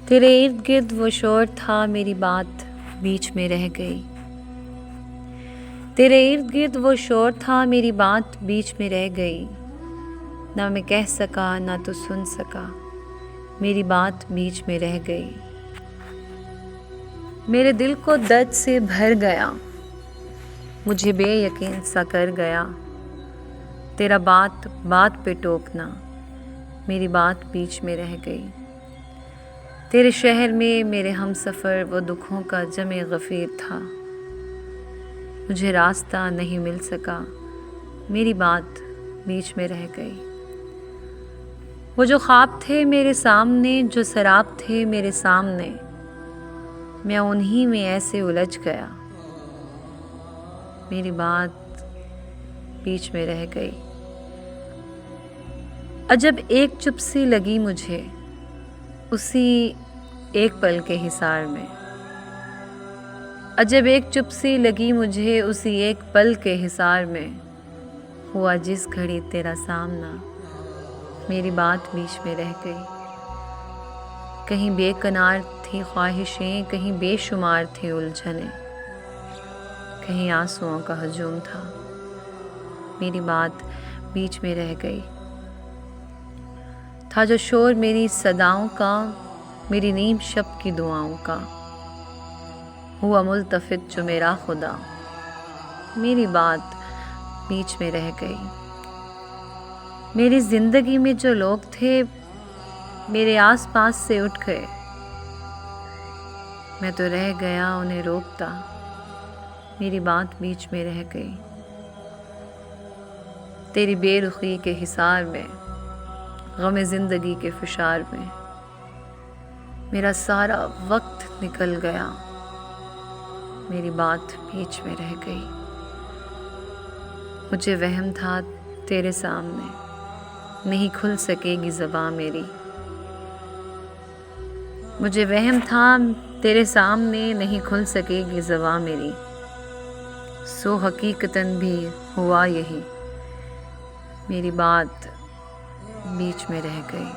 تیرے ارد گرد وہ شور تھا، میری بات بیچ میں رہ گئی۔ تیرے ارد گرد وہ شور تھا، میری بات بیچ میں رہ گئی۔ نہ میں کہہ سکا نہ تو سن سکا، میری بات بیچ میں رہ گئی۔ میرے دل کو درد سے بھر گیا، مجھے بے یقین سا کر گیا۔ تیرا بات بات پہ ٹوکنا، میری بات بیچ میں رہ گئی۔ تیرے شہر میں میرے ہم سفر وہ دکھوں کا جمع غفیر تھا، مجھے راستہ نہیں مل سکا، میری بات بیچ میں رہ گئی۔ وہ جو خواب تھے میرے سامنے، جو سراب تھے میرے سامنے، میں انہی میں ایسے الجھ گیا، میری بات بیچ میں رہ گئی۔ عجب ایک چپ سی لگی مجھے اسی ایک پل کے حصار میں، عجب ایک چپ سی لگی مجھے اسی ایک پل کے حصار میں، ہوا جس گھڑی تیرا سامنا، میری بات بیچ میں رہ گئی۔ کہیں بے کنار تھی خواہشیں، کہیں بے شمار تھے الجھنیں، کہیں آنسوؤں کا ہجوم تھا، میری بات بیچ میں رہ گئی۔ تھا جو شور میری صداؤں کا، میری نیم شب کی دعاؤں کا، ہوا ملتفت جو میرا خدا، میری بات بیچ میں رہ گئی۔ میری زندگی میں جو لوگ تھے میرے آس پاس سے اٹھ گئے، میں تو رہ گیا انہیں روکتا، میری بات بیچ میں رہ گئی۔ تیری بے رخی کے حصار میں، غم زندگی کے فشار میں، میرا سارا وقت نکل گیا، میری بات بیچ میں رہ گئی۔ مجھے وہم تھا تیرے سامنے نہیں کھل سکے گی زباں میری، مجھے وہم تھا تیرے سامنے نہیں کھل سکے گی زباں میری، سو حقیقتاً بھی ہوا یہی، میری بات بیچ میں رہ گئی۔